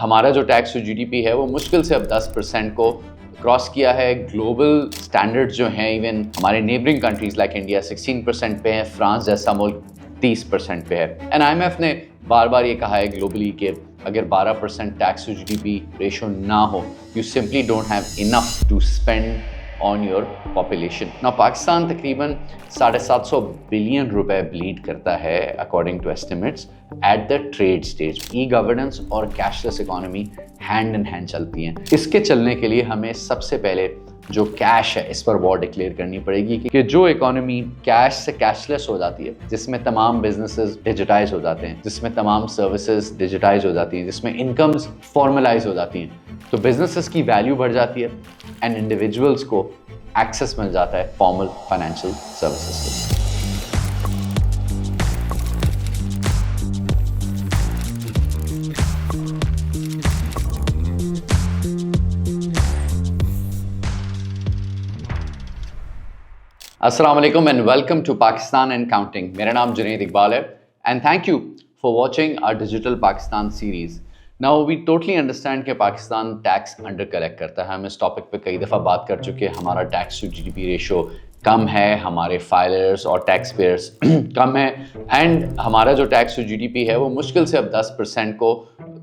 हमारा जो tax to GDP है वो मुश्किल से अब 10% को क्रॉस किया है। ग्लोबल स्टैंडर्ड्स जो हैं इवन हमारे नेबरिंग कंट्रीज लाइक इंडिया 16% पे है, फ्रांस जैसा मुल्क 30% पे है। एंड IMF ने बार बार ये कहा है ग्लोबली कि अगर 12% टैक्स टू जीडीपी रेशो ना हो, you simply don't have enough to spend on your population. ना पाकिस्तान तकरीबन 750 बिलियन रुपए ब्लीड करता है according to estimates at the trade stage. E governance और cashless economy hand in hand चलती हैं। इसके चलने के लिए हमें सबसे पहले जो कैश है इस पर वॉर डिक्लेयर करनी पड़ेगी कि जो इकोनॉमी कैश से कैशलेस हो जाती है, जिसमें तमाम बिजनेसेस डिजिटाइज हो जाते हैं, जिसमें तमाम सर्विसेज डिजिटाइज हो जाती हैं, जिसमें इनकम्स फॉर्मलाइज हो जाती हैं, तो बिजनेसेस की वैल्यू बढ़ जाती है एंड इंडिविजुअल्स को एक्सेस मिल जाता है फॉर्मल फाइनेंशियल सर्विसेज के। अस्सलाम वालेकुम and welcome to Pakistan and counting. मेरा नाम जुनैद इकबाल है and thank you for watching our digital Pakistan series. Now we totally understand कि पाकिस्तान टैक्स अंडर कलेक्ट करता है। हम इस टॉपिक पे कई दफ़ा बात कर चुके हैं। हमारा टैक्स टू जीडीपी रेशो कम है, हमारे फाइलर्स और टैक्स पेयर्स कम है एंड हमारा जो टैक्स टू जीडीपी है वो मुश्किल से अब 10% को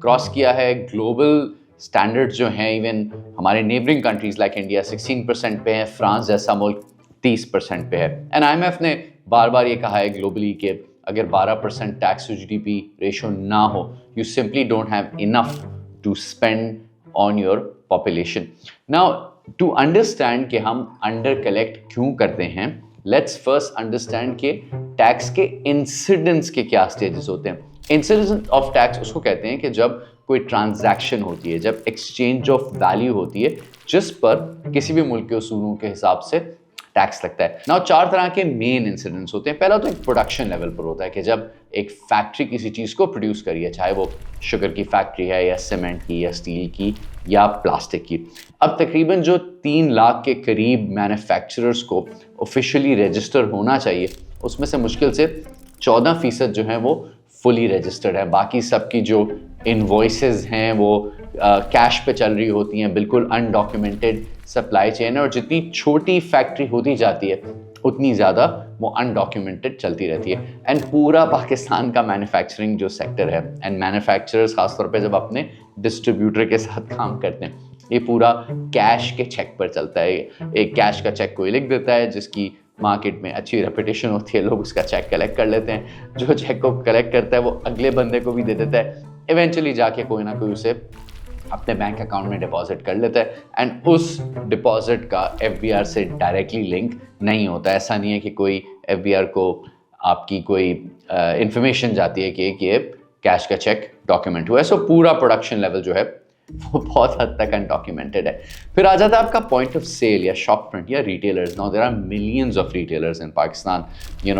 क्रॉस किया है। ग्लोबल स्टैंडर्ड्स जो हैं इवन हमारे नेबरिंग कंट्रीज लाइक इंडिया 16% पे है, फ्रांस जैसा मुल्क 30% पे है। एंड IMF ने बार बार ये कहा है ग्लोबली कि अगर 12% टैक्स टू जीडीपी रेशो ना हो, you simply don't have enough to spend on your population. Now to understand कि हम अंडर कलेक्ट क्यों करते हैं, लेट्स फर्स्ट अंडरस्टैंड कि टैक्स के इंसिडेंट्स के क्या स्टेजेस होते हैं। इंसिडेंट ऑफ टैक्स उसको कहते हैं कि जब कोई ट्रांजैक्शन होती है, जब एक्सचेंज ऑफ वैल्यू होती है, जिस पर किसी भी मुल्क के उसूलों के हिसाब से टैक्स लगता है। नाउ 4 तरह के मेन इंसिडेंट्स होते हैं। पहला तो एक प्रोडक्शन लेवल पर होता है कि जब एक फैक्ट्री किसी चीज़ को प्रोड्यूस करी है, चाहे वो शुगर की फैक्ट्री है या सीमेंट की या स्टील की या प्लास्टिक की। अब तकरीबन जो 3 लाख के करीब मैन्युफैक्चरर्स को ऑफिशियली रजिस्टर होना चाहिए, उसमें से मुश्किल से 14% जो हैं वो फुली रजिस्टर्ड है। बाकी सबकी जो इनवॉइसेस हैं वो कैश पे चल रही होती हैं, बिल्कुल अनडॉक्यूमेंटेड सप्लाई चेन है। और जितनी छोटी फैक्ट्री होती जाती है उतनी ज़्यादा वो अनडॉक्यूमेंटेड चलती रहती है। एंड पूरा पाकिस्तान का मैन्युफैक्चरिंग जो सेक्टर है एंड मैन्युफैक्चरर्स खासतौर पे जब अपने डिस्ट्रीब्यूटर के साथ काम करते हैं, ये पूरा कैश के चेक पर चलता है। एक कैश का चेक कोई लिख देता है जिसकी मार्केट में अच्छी रेपुटेशन होती है, लोग उसका चेक कलेक्ट कर लेते हैं। जो चेक को कलेक्ट करता है वो अगले बंदे को भी दे देता है, इवेंचुअली जाके कोई ना कोई उसे अपने बैंक अकाउंट में डिपॉजिट कर लेता है एंड उस डिपॉजिट का FBR से डायरेक्टली लिंक नहीं होता। ऐसा नहीं है कि कोई FBR को आपकी कोई इंफॉर्मेशन जाती है कि ये कैश का चेक डॉक्यूमेंट हुआ है। सो पूरा प्रोडक्शन लेवल जो है वो बहुत हद तक अनडॉक्यूमेंटेड है। फिर आ जाता है आपका पॉइंट ऑफ सेल या शॉप फ्रंट या retailers. Now there are millions of retailers in Pakistan.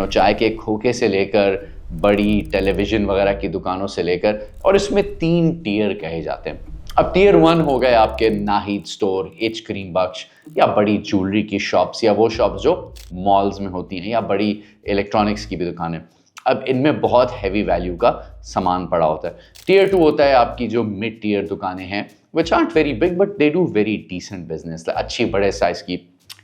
चाय के खोखे से लेकर बड़ी टेलीविज़न वगैरह की दुकानों से लेकर, और इसमें 3 टियर कहे जाते हैं। अब टियर 1 हो गए आपके नाहिद स्टोर, एच क्रीम बख्श या बड़ी ज्वेलरी की शॉप्स या वो शॉप्स जो मॉल्स में होती हैं या बड़ी इलेक्ट्रॉनिक्स की भी दुकानें। अब इनमें बहुत हैवी वैल्यू का सामान पड़ा होता है। टियर 2 होता है आपकी जो मिड टियर दुकानें हैं, which aren't very big but they do very decent business. अच्छी बड़े साइज़ की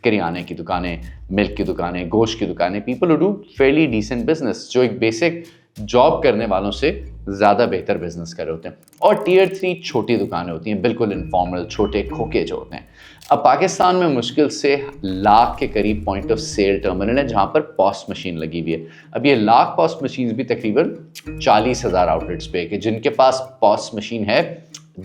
किराने की दुकानें, मिल्क की दुकानें, गोश्त की दुकानें, people who do fairly decent business, जो एक बेसिक जॉब करने वालों से ज़्यादा बेहतर बिजनेस कर रहे होते हैं। और टियर 3 छोटी दुकानें होती हैं, बिल्कुल इनफॉर्मल, छोटे खोखे जो होते हैं। अब पाकिस्तान में मुश्किल से लाख के करीब पॉइंट ऑफ सेल टर्मिनल है जहाँ पर पॉस मशीन लगी हुई है। अब ये लाख पॉस मशीन भी तकरीबन 40,000 आउटलेट्स पे कि जिनके पास पॉस मशीन है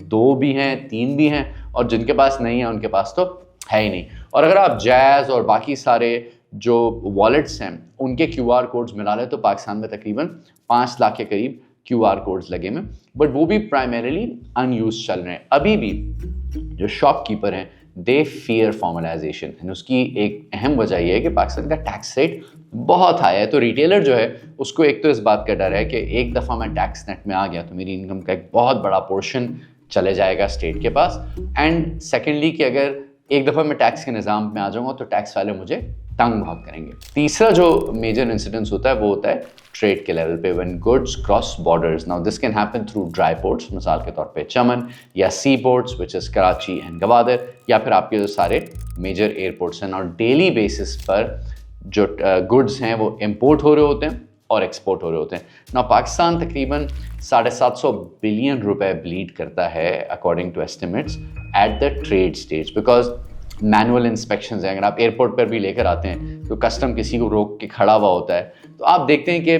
2 भी हैं, 3 भी हैं, और जिनके पास नहीं है उनके पास तो है ही नहीं। और अगर आप जैज़ और बाकी सारे जो वॉलेट्स हैं उनके QR कोड्स मिला लें तो पाकिस्तान में तकरीबन 5 लाख के करीब QR कोड्स लगे हैं, बट वो भी प्राइमरीली अनयूज चल रहे हैं। अभी भी जो शॉपकीपर हैं दे फियर फॉर्मलाइजेशन, एंड उसकी एक अहम वजह यह है कि पाकिस्तान का टैक्स रेट बहुत हाई है। तो रिटेलर जो है उसको एक तो इस बात का डर है कि एक दफ़ा मैं टैक्स नेट में आ गया तो मेरी इनकम का एक बहुत बड़ा पोर्शन चले जाएगा स्टेट के पास, एंड सेकेंडली कि अगर एक दफ़ा मैं टैक्स के निज़ाम में आ जाऊँगा तो टैक्स वाले मुझे तंग बहुत करेंगे। तीसरा जो मेजर इंसिडेंस होता है वो होता है ट्रेड के लेवल पे, when goods cross borders. Now this can happen through dry ports, मिसाल के तौर पे चमन, या sea ports which is Karachi and Gwadar, या फिर आपके जो सारे मेजर एयरपोर्ट्स हैं। और डेली बेसिस पर जो गुड्स हैं वो इम्पोर्ट हो रहे होते हैं और एक्सपोर्ट हो रहे होते हैं। ना पाकिस्तान तकरीबन 750 बिलियन रुपए ब्लीड करता है according to estimates at the trade stage, because manual inspections हैं। अगर आप एयरपोर्ट पर भी लेकर आते हैं तो कस्टम किसी को रोक के खड़ा हुआ होता है, तो आप देखते हैं कि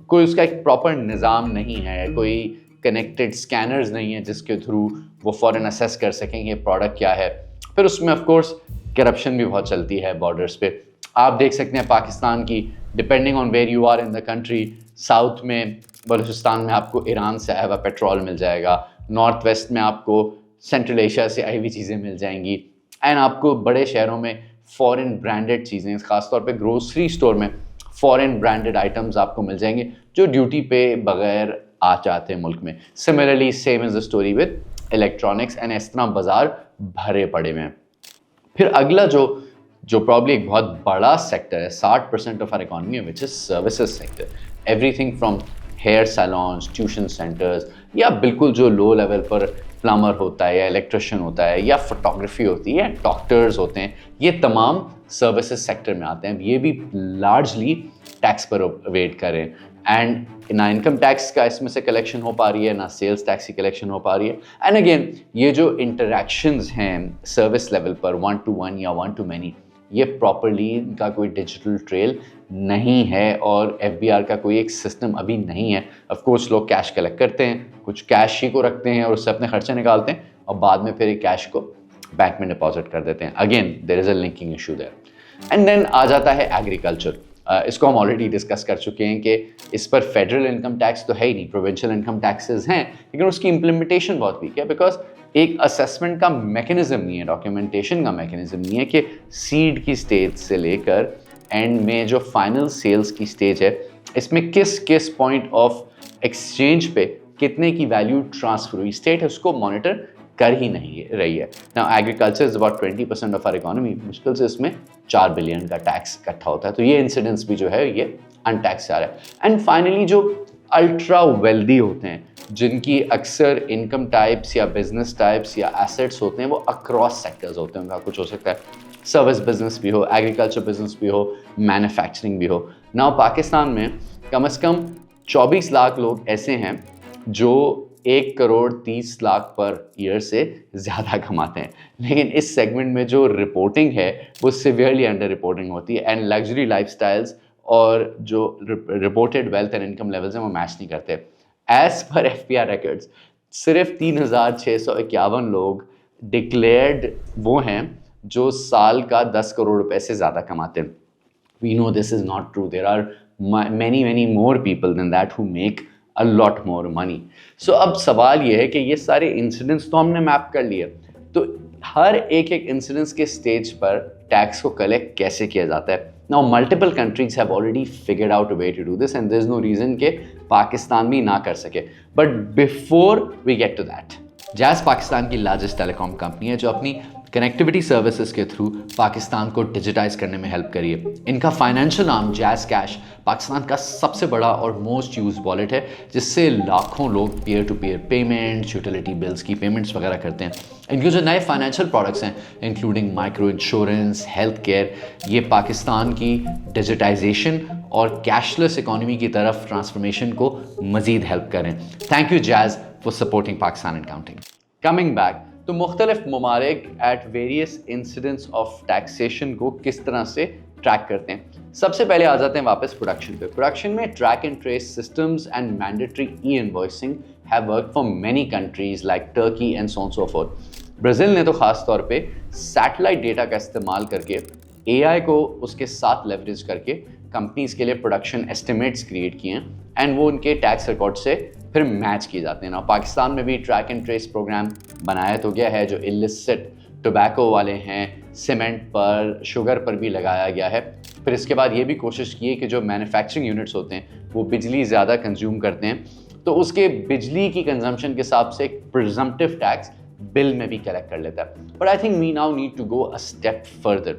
कोई उसका एक प्रॉपर निज़ाम नहीं है, कोई कनेक्टेड स्कैनर्स नहीं है जिसके थ्रू वो फ़ौरन असेस कर सकें कि प्रोडक्ट क्या है। फिर उसमें ऑफ कोर्स करप्शन भी बहुत चलती है बॉर्डर्स पे। आप देख सकते हैं पाकिस्तान की, depending on where you are in the country, south में बलूचिस्तान में आपको ईरान से आया हुआ पेट्रोल मिल जाएगा, नॉर्थ वेस्ट में आपको सेंट्रल एशिया से आई हुई चीज़ें मिल जाएंगी, एंड आपको बड़े शहरों में फॉरेन ब्रांडेड चीज़ें, ख़ासतौर पे ग्रोसरी स्टोर में फॉरेन ब्रांडेड आइटम्स आपको मिल जाएंगे जो ड्यूटी पे बगैर आ जाते हैं मुल्क में। Similarly same is the story with electronics, and इस तरह बाज़ार भरे पड़े हुए हैं। फिर अगला जो प्रॉब्ली एक बहुत बड़ा सेक्टर है, 60% of our economy, which is services sector. Everything from hair salons, tuition centres, या बिल्कुल जो लो लेवल पर प्लम्बर होता है या इलेक्ट्रिशियन होता है या फोटोग्राफी होती है, डॉक्टर्स होते हैं, ये तमाम सर्विसेज सेक्टर में आते हैं। ये भी लार्जली टैक्स पर वेट कर रहे हैं, एंड ना इनकम टैक्स का इसमें से कलेक्शन हो पा रही है, ना सेल्स टैक्स की कलेक्शन हो पा रही है। एंड अगेन ये जो इंटरेक्शंस हैं सर्विस लेवल पर, 1 to 1 या 1 to many, ये प्रॉपरली इनका कोई डिजिटल ट्रेल नहीं है और एफबीआर का कोई एक सिस्टम अभी नहीं है। ऑफ कोर्स लोग कैश कलेक्ट करते हैं, कुछ कैश ही को रखते हैं और उससे अपने खर्चे निकालते हैं और बाद में फिर कैश को बैंक में डिपॉजिट कर देते हैं। Again there is a linking issue there. And then आ जाता है एग्रीकल्चर। इसको हम ऑलरेडी डिस्कस कर चुके हैं कि इस पर फेडरल इनकम टैक्स तो है ही नहीं, प्रोविंशियल इनकम टैक्सेस हैं, लेकिन उसकी इम्प्लीमेंटेशन बहुत वीक है, बिकॉज एक असेसमेंट का मैकेनिज्म नहीं है, डॉक्यूमेंटेशन का मैकेनिज्म नहीं है कि सीड की स्टेज से लेकर एंड में जो फाइनल सेल्स की स्टेज है, इसमें किस किस पॉइंट ऑफ एक्सचेंज पे कितने की वैल्यू ट्रांसफर हुई, स्टेट उसको मॉनिटर कर ही नहीं रही है। Now agriculture is about 20% of our economy, मुश्किल से इसमें 4 बिलियन का टैक्स इकट्ठा होता है, तो ये इंसिडेंस भी जो है ये अनटैक्स आ रहा है। एंड फाइनली जो अल्ट्रा वेल्दी होते हैं, जिनकी अक्सर इनकम टाइप्स या बिजनेस टाइप्स या एसेट्स होते हैं वो अक्रॉस सेक्टर्स होते हैं, उनका कुछ हो सकता है सर्विस बिजनेस भी हो, एग्रीकल्चर बिजनेस भी हो, मैन्युफैक्चरिंग भी हो। नाउ पाकिस्तान में कम से कम 24 लाख लोग ऐसे हैं जो 1 करोड़ 30 लाख पर ईयर से ज़्यादा कमाते हैं, लेकिन इस सेगमेंट में जो रिपोर्टिंग है वो सिवियरली अंडर रिपोर्टिंग होती है, एंड लग्जरी लाइफस्टाइल्स और जो reported wealth and income levels हैं वो मैच नहीं करते। एज पर एफपीआर रिकॉर्ड्स सिर्फ 3651 लोग डिक्लेयर्ड वो हैं जो साल का 10 करोड़ रुपए से ज़्यादा कमाते हैं। We know this is not true, there are many more people than that who make a lot more money. So अब सवाल ये है कि ये सारे इंसिडेंट्स तो हमने मैप कर लिए, तो हर एक इंसिडेंट्स के स्टेज पर टैक्स को कलेक्ट कैसे किया जाता है। Now multiple countries have already figured out a way to do this, and there is no reason कि पाकिस्तान भी ना कर सके। But before we get to that, jazz Pakistan की लार्जेस्ट टेलीकॉम कंपनी है जो अपनी कनेक्टिविटी सर्विसेज के थ्रू पाकिस्तान को डिजिटाइज करने में हेल्प करी है। इनका financial arm jazz cash Pakistan का सबसे बड़ा और मोस्ट यूज वॉलेट है, जिससे लाखों लोग peer to peer payments, utility bills की पेमेंट्स वगैरह करते हैं। इनके जो नए फाइनेंशियल प्रोडक्ट्स हैं including micro insurance, health care, ये पाकिस्तान की डिजिटाइजेशन और कैशलेस इकोनॉमी की तरफ ट्रांसफॉर्मेशन को मज़ीद हेल्प करें। Thank you jazz for supporting Pakistan and counting. Coming back, तो मुख्तलिफ ममालिक at various incidents of taxation को किस तरह से ट्रैक करते हैं। सबसे पहले आ जाते हैं वापस प्रोडक्शन पे। प्रोडक्शन में track and trace systems and mandatory E invoicing have work for many countries like Turkey and so on so fourth. Brazil ने तो ख़ास तौर पे सैटेलाइट डेटा का इस्तेमाल करके एआई को उसके साथ लेवरेज करके कंपनीज के लिए प्रोडक्शन एस्टिमेट्स क्रिएट किए हैं, एंड वो उनके टैक्स रिकॉर्ड से फिर मैच किए जाते हैं ना। पाकिस्तान में भी ट्रैक एंड ट्रेस प्रोग्राम बनाया तो गया है, जो इलिसिट टोबैको वाले हैं, सीमेंट पर, शुगर पर भी लगाया गया है। फिर इसके बाद ये भी कोशिश की है कि जो मैन्युफैक्चरिंग यूनिट्स होते हैं वो बिजली ज़्यादा कंज्यूम करते हैं, तो उसके बिजली की कंजम्पशन के हिसाब से एक प्रिजम्पटिव टैक्स बिल में भी कलेक्ट कर लेता है। But I think we now need to go a step further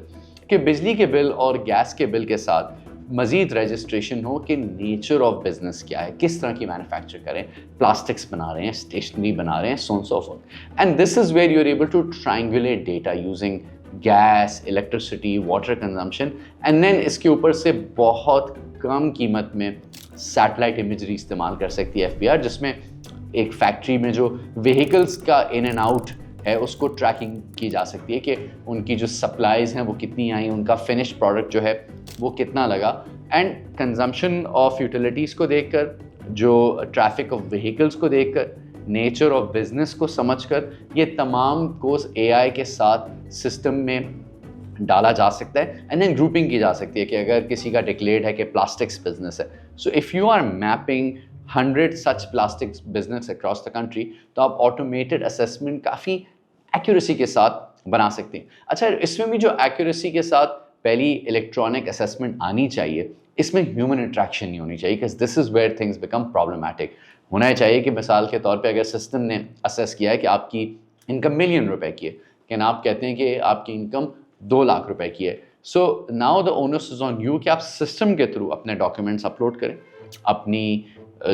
कि बिजली के बिल और गैस के बिल के साथ मज़ीद रजिस्ट्रेशन हो कि नेचर ऑफ बिजनेस क्या है, किस तरह की मैन्युफैक्चर करें, प्लास्टिक्स बना रहे हैं, स्टेशनरी बना रहे हैं, so on so forth. And this is where you are able to triangulate data using gas, electricity, water consumption, and then इसके ऊपर से बहुत कम कीमत में सैटेलाइट इमेजरी इस्तेमाल कर सकती है FBR, जिसमें एक फैक्ट्री में जो व्हीकल्स का इन एंड आउट है उसको ट्रैकिंग की जा सकती है कि उनकी जो सप्लाईज हैं वो कितनी आई, उनका फिनिश्ड प्रोडक्ट जो है वो कितना लगा, एंड कंजम्पशन ऑफ यूटिलिटीज़ को देखकर, जो ट्रैफिक ऑफ व्हीकल्स को देखकर, नेचर ऑफ बिजनेस को समझकर ये तमाम कोर्स AI के साथ सिस्टम में डाला जा सकता है एंड देन ग्रुपिंग की जा सकती है कि अगर किसी का डिक्लेयर्ड है कि प्लास्टिक्स बिजनेस है, so if you are mapping 100 such plastics business across the country तो आप ऑटोमेटेड असेसमेंट काफ़ी एक्यूरेसी के साथ बना सकते हैं। अच्छा, इसमें भी जो एक्यूरेसी के साथ पहली इलेक्ट्रॉनिक असेसमेंट आनी चाहिए, इसमें ह्यूमन इंट्रैक्शन नहीं होनी चाहिए, because this is where things become problematic. होना चाहिए कि मिसाल के तौर पे अगर सिस्टम ने असेस किया है कि आपकी इनकम $1 मिलियन की है, लेकिन आप कहते हैं कि आपकी इनकम $2 लाख की है, so now the onus is on you कि आप सिस्टम के थ्रू अपने डॉक्यूमेंट्स अपलोड करें, अपनी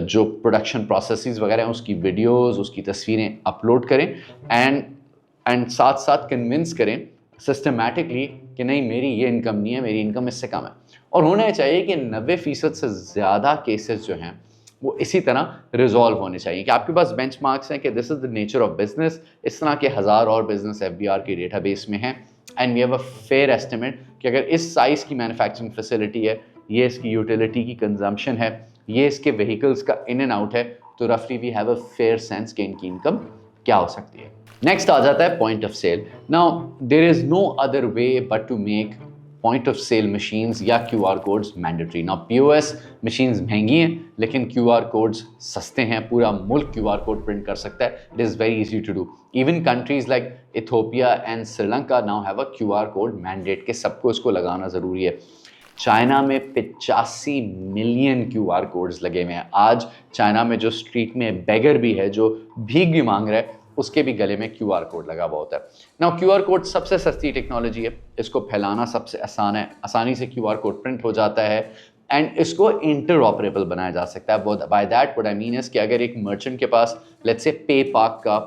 जो प्रोडक्शन प्रोसेसेस वगैरह हैं उसकी वीडियोस, उसकी तस्वीरें अपलोड करें, एंड साथ साथ कन्विंस करें सिस्टमेटिकली कि नहीं, मेरी ये इनकम नहीं है, मेरी इनकम इससे कम है। और होना चाहिए कि 90% से ज़्यादा केसेस जो हैं वो इसी तरह रिजॉल्व होने चाहिए कि आपके पास बेंचमार्क्स हैं कि this is the nature of business, इस तरह के 1000 और बिजनेस FBR के डेटाबेस में हैं, and we have a fair estimate कि अगर इस साइज़ की मैन्युफैक्चरिंग फैसिलिटी है, ये इसकी यूटिलिटी की कंजम्पशन है, ये इसके व्हीकल्स का इन एंड आउट है, तो रफली we have a fair sense कि इनकी इनकम क्या हो सकती है। नेक्स्ट आ जाता है point of sale. Now there is no other way but to make point of sale machines या QR codes mandatory. Now POS machines महंगी हैं लेकिन QR कोड्स सस्ते हैं, पूरा मुल्क QR कोड प्रिंट कर सकता है, it is very easy to do. Even countries like Ethiopia and Sri Lanka now have a QR code mandate कि सबको इसको लगाना ज़रूरी है। चाइना में 85 मिलियन QR कोड्स लगे हुए हैं। आज चाइना में जो स्ट्रीट में बेगर भी है, जो भीख भी मांग रहा है, उसके भी गले में QR कोड लगा हुआ होता है। नाउ QR कोड सबसे सस्ती टेक्नोलॉजी है, इसको फैलाना सबसे आसान है, आसानी से QR कोड प्रिंट हो जाता है एंड इसको इंटर ऑपरेबल बनाया जा सकता है। By that what I mean is कि अगर एक मर्चेंट के पास लेट्स से PayPal का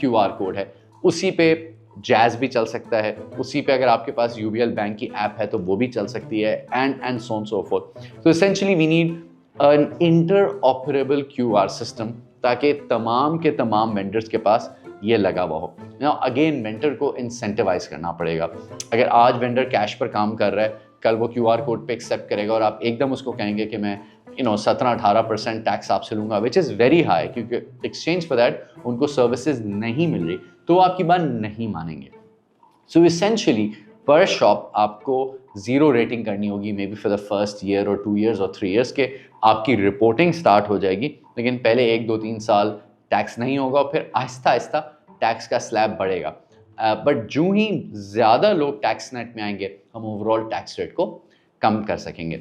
QR कोड है, उसी पे जैज़ भी चल सकता है, उसी पे अगर आपके पास UBL बैंक की ऐप है तो वो भी चल सकती है, and so on so forth. तो essentially we need an interoperable QR system ताकि तमाम के तमाम वेंडर्स के पास ये लगा हुआ हो। नाउ अगेन वेंडर को इंसेंटिवाइज करना पड़ेगा। अगर आज वेंडर कैश पर काम कर रहा है, कल वो QR कोड पे एक्सेप्ट करेगा और आप एकदम उसको कहेंगे कि मैं 17-18% टैक्स आपसे लूँगा, विच इज़ वेरी हाई, क्योंकि एक्सचेंज फॉर दैट उनको सर्विसेज नहीं मिल रही, तो वो आपकी बात नहीं मानेंगे। सो इसेंशियली पर शॉप आपको 0 रेटिंग करनी होगी, may be for the first year और 2 years और 3 years के आपकी रिपोर्टिंग स्टार्ट हो जाएगी, लेकिन पहले 1-2-3 साल टैक्स नहीं होगा, फिर आहिस्ता आहिस्ता टैक्स का स्लैब बढ़ेगा। बट जो ही ज़्यादा लोग टैक्स नेट में आएंगे, हम ओवरऑल टैक्स रेट को कम कर सकेंगे।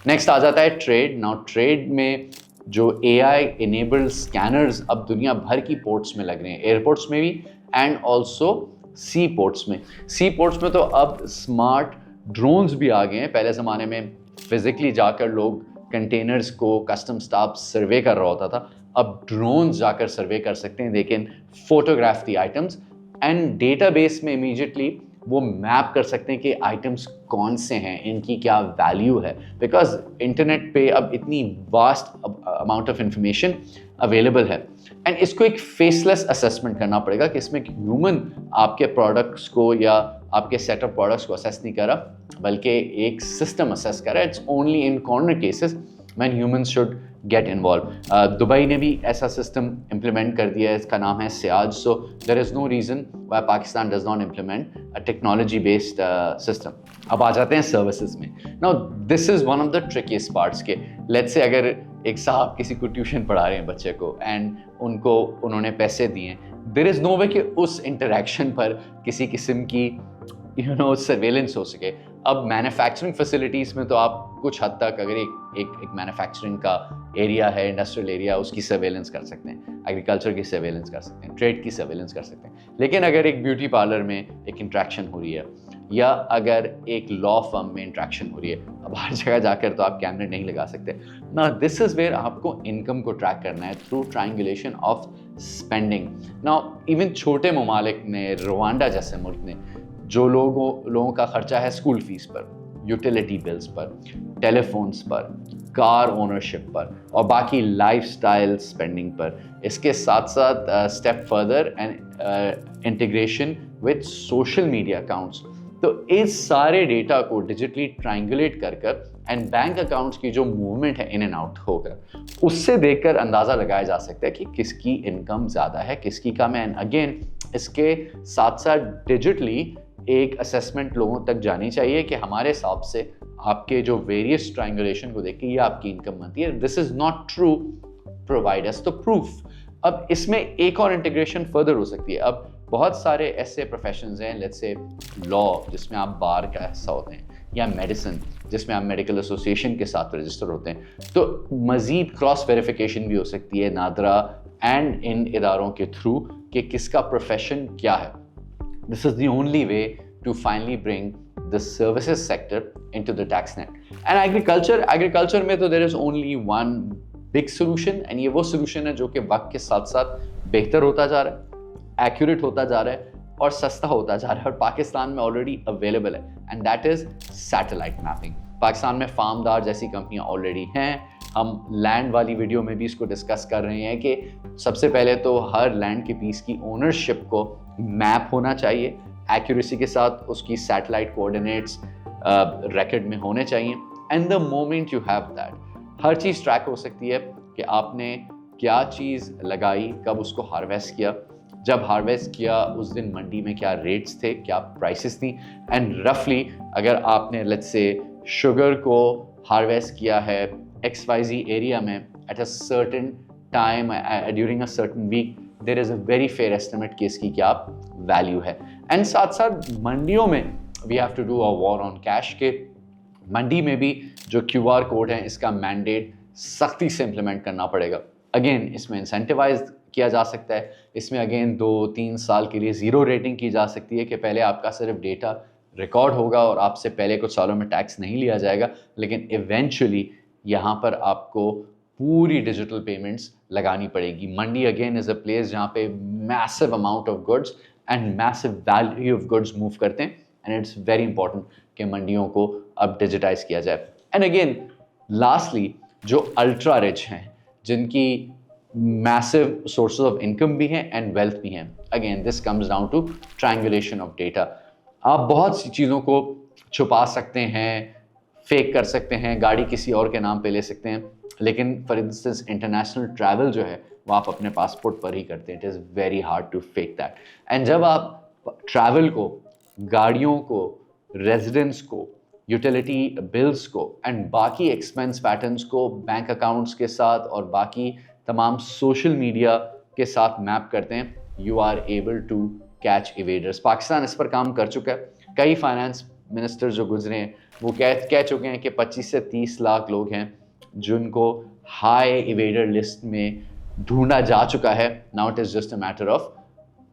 नेक्स्ट आ जाता है ट्रेड। नाउ ट्रेड में जो AI इनेबल्ड स्कैनर्स अब दुनिया भर की पोर्ट्स में लग रहे हैं, एयरपोर्ट्स में भी एंड ऑल्सो सी पोर्ट्स में। सी पोर्ट्स में तो अब स्मार्ट ड्रोन्स भी आ गए हैं। पहले ज़माने में फिजिकली जाकर लोग कंटेनर्स को कस्टम स्टाफ सर्वे कर रहा होता था, अब ड्रोन्स जाकर सर्वे कर सकते हैं, they can photograph the items and database में इमीडिएटली वो मैप कर सकते हैं कि आइटम्स कौन से हैं, इनकी क्या वैल्यू है, बिकॉज इंटरनेट पे अब इतनी vast amount of information available है। एंड इसको एक फेसलेस असेसमेंट करना पड़ेगा कि इसमें ह्यूमन आपके प्रोडक्ट्स को या आपके सेट ऑफ प्रोडक्ट्स को असेस नहीं कर रहा, बल्कि एक सिस्टम असेस कर रहा है। It's only in corner cases when humans should get involve. Dubai ने भी ऐसा सिस्टम इम्प्लीमेंट कर दिया है, इसका नाम है सियाज। So there is no reason why Pakistan does not implement a technology based system. अब आ जाते हैं सर्विसेज में। Now this is one of the trickiest parts के लेट्स से अगर एक साहब किसी को ट्यूशन पढ़ा रहे हैं बच्चे को एंड उनको उन्होंने पैसे दिए, देयर इज़ नो वे कि उस इंटरेक्शन पर किसी किस्म की सर्वेलेंस हो सके। अब मैन्युफैक्चरिंग फैसिलिटीज़ में तो आप कुछ हद तक अगर एक मैन्युफैक्चरिंग का एरिया है, इंडस्ट्रियल एरिया, उसकी सर्वेलेंस कर सकते हैं। एग्रीकल्चर की सर्वेलेंस कर सकते हैं, ट्रेड की सर्वेलेंस कर सकते हैं। लेकिन अगर एक ब्यूटी पार्लर में एक इंट्रैक्शन हो रही है या अगर एक लॉ फर्म में इंट्रैक्शन हो रही है, अब हर जगह जाकर तो आप कैमरे नहीं लगा सकते ना। दिस इज वेयर आपको इनकम को ट्रैक करना है through triangulation of spending. Now even छोटे ममालिक ने, रवांडा जैसे मुल्क ने, जो लोगों का खर्चा है स्कूल फीस पर, यूटिलिटी बिल्स पर, टेलीफोन्स पर, कार ओनरशिप पर और बाकी लाइफस्टाइल स्पेंडिंग पर, इसके साथ साथ step further and integration with social media accounts, तो इस सारे डेटा को डिजिटली ट्रायंगुलेट कर एंड बैंक अकाउंट्स की जो मूवमेंट है इन एंड आउट होकर, उससे देखकर अंदाज़ा लगाया जा सकता है कि किसकी इनकम ज़्यादा है, किसकी कम है। एंड अगेन इसके साथ साथ डिजिटली एक असेसमेंट लोगों तक जानी चाहिए कि हमारे हिसाब से आपके जो वेरियस ट्रायंगुलेशन को देख के ये आपकी इनकम बनती है। This is not true, provide us the proof. अब इसमें एक और इंटीग्रेशन फर्दर हो सकती है। अब बहुत सारे ऐसे प्रोफेशंस हैं, लेट्स से लॉ जिसमें आप बार का हिस्सा होते हैं, या मेडिसिन जिसमें आप मेडिकल एसोसिएशन के साथ रजिस्टर होते हैं, तो मज़ीद क्रॉस वेरिफिकेशन भी हो सकती है नादरा एंड इन इदारों के थ्रू कि किसका प्रोफेशन क्या है। This is the only way to finally bring the services sector into the tax net. And agriculture में तो there is only one big solution, and ये वो solution है जो कि वक्त के साथ साथ बेहतर होता जा रहा है, accurate होता जा रहा है और सस्ता होता जा रहा है और पाकिस्तान में ऑलरेडी अवेलेबल है, and that is satellite mapping. Pakistan में फार्मदार जैसी कंपनियां ऑलरेडी हैं। हम लैंड वाली वीडियो में भी इसको डिस्कस कर रहे हैं कि सबसे पहले तो हर लैंड के पीस की ओनरशिप को मैप होना चाहिए एक्यूरेसी के साथ, उसकी सैटेलाइट कोऑर्डिनेट्स रिकॉर्ड में होने चाहिए। And the moment you have that, her cheese track हो सकती है कि आपने क्या चीज़ लगाई, कब उसको हार्वेस्ट किया, जब हार्वेस्ट किया उस दिन मंडी में क्या रेट्स थे, क्या प्राइसेस थी, एंड रफली अगर आपने लेट्स से शुगर को हार्वेस्ट किया है XYZ एरिया में at a certain time during a certain week, there is a very fair estimate कि इसकी क्या वैल्यू है। एंड साथ साथ मंडियों में we have to do a war on cash के मंडी में भी जो QR कोड है इसका मैंडेट सख्ती से इम्प्लीमेंट करना पड़ेगा। अगेन इसमें इंसेंटिवाइज किया जा सकता है, इसमें अगेन 2-3 साल के लिए ज़ीरो रेटिंग की जा सकती है कि पहले आपका सिर्फ डेटा रिकॉर्ड होगा और आपसे पहले कुछ सालों में टैक्स नहीं लिया जाएगा, लेकिन इवेंचुअली यहाँ पर आपको पूरी डिजिटल पेमेंट्स लगानी पड़ेगी। मंडी अगेन इज़ अ प्लेस जहाँ पे massive amount of goods and massive value of goods move करते हैं, एंड इट्स वेरी इंपॉर्टेंट कि मंडियों को अब डिजिटाइज किया जाए। एंड अगेन लास्टली जो अल्ट्रा रिच हैं, जिनकी मैसिव सोर्सेज ऑफ इनकम भी हैं एंड वेल्थ भी हैं, again this comes down to triangulation of data. आप बहुत सी चीज़ों को छुपा सकते हैं, फेक कर सकते हैं, गाड़ी किसी और के नाम पे ले सकते हैं, लेकिन फॉर इंस्टेंस इंटरनेशनल ट्रैवल जो है वो आप अपने पासपोर्ट पर ही करते हैं। It is very hard to fake that. And जब आप ट्रैवल को, गाड़ियों को, रेजिडेंस को, यूटिलिटी बिल्स को एंड बाकी एक्सपेंस पैटर्न्स को बैंक अकाउंट्स के साथ और बाकी तमाम सोशल मीडिया के साथ मैप करते हैं, you are able to catch evaders. Pakistan इस पर काम कर चुका है। कई फाइनेंस मिनिस्टर जो गुजरे हैं वो कह चुके हैं कि 25 से 30 लाख लोग हैं जिनको हाई इवेडर लिस्ट में ढूंढा जा चुका है। Now it is just a matter of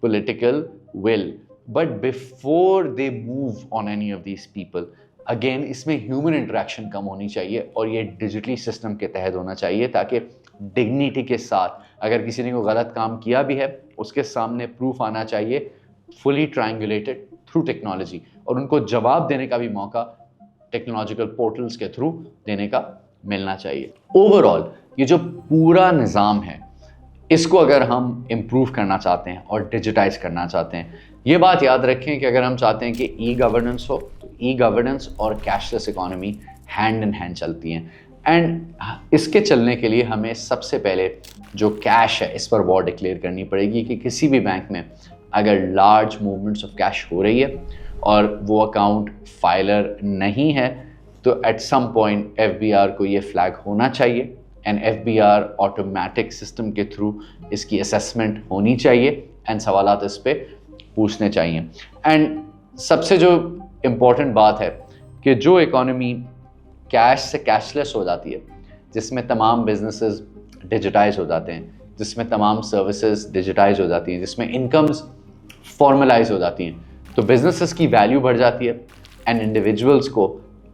political will, but before they move on any of these people, again इसमें ह्यूमन इंटरेक्शन कम होनी चाहिए और ये डिजिटली सिस्टम के तहत होना चाहिए, ताकि डिग्निटी के साथ अगर किसी ने कोई गलत काम किया भी है उसके सामने प्रूफ आना चाहिए, फुली ट्रायंगुलेटेड थ्रू टेक्नोलॉजी, और उनको जवाब देने का भी मौका टेक्नोलॉजिकल पोर्टल्स के थ्रू देने का मिलना चाहिए। ओवरऑल ये जो पूरा निज़ाम है इसको अगर हम इम्प्रूव करना चाहते हैं और डिजिटाइज करना चाहते हैं, ये बात याद रखें कि अगर हम चाहते हैं कि ई गवर्नेंस हो, तो ई गवर्नेंस और cashless economy hand in hand चलती हैं। एंड इसके चलने के लिए हमें सबसे पहले जो कैश है इस पर वॉर डिक्लेयर करनी पड़ेगी कि किसी भी बैंक में अगर लार्ज मूवमेंट्स ऑफ कैश हो रही है और वो अकाउंट फाइलर नहीं है, तो एट सम पॉइंट FBR को ये फ्लैग होना चाहिए एंड FBR ऑटोमेटिक सिस्टम के थ्रू इसकी असेसमेंट होनी चाहिए एंड सवालात इस पे पूछने चाहिए। एंड सबसे जो इम्पोर्टेंट बात है कि जो इकोनॉमी कैश से कैशलेस हो जाती है, जिसमें तमाम बिजनेसेस डिजिटाइज हो जाते हैं, जिसमें तमाम सर्विसेज डिजिटाइज हो जाती हैं, जिसमें इनकम्स फॉर्मलाइज हो जाती हैं, तो बिजनेसेस की वैल्यू बढ़ जाती है एंड इंडिविजुअल्स को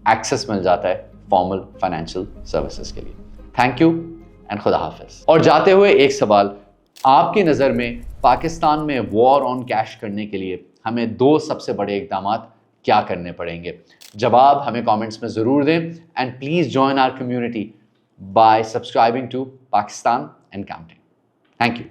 एक्सेस मिल जाता है फॉर्मल फाइनेंशियल सर्विसेज के लिए। थैंक यू एंड खुदा हाफिज। और जाते हुए एक सवाल, आपकी नज़र में पाकिस्तान में वॉर ऑन कैश करने के लिए हमें 2 सबसे बड़े इकदाम क्या करने पड़ेंगे? जवाब हमें कमेंट्स में ज़रूर दें and please join our community by subscribing to Pakistan and counting. Thank you.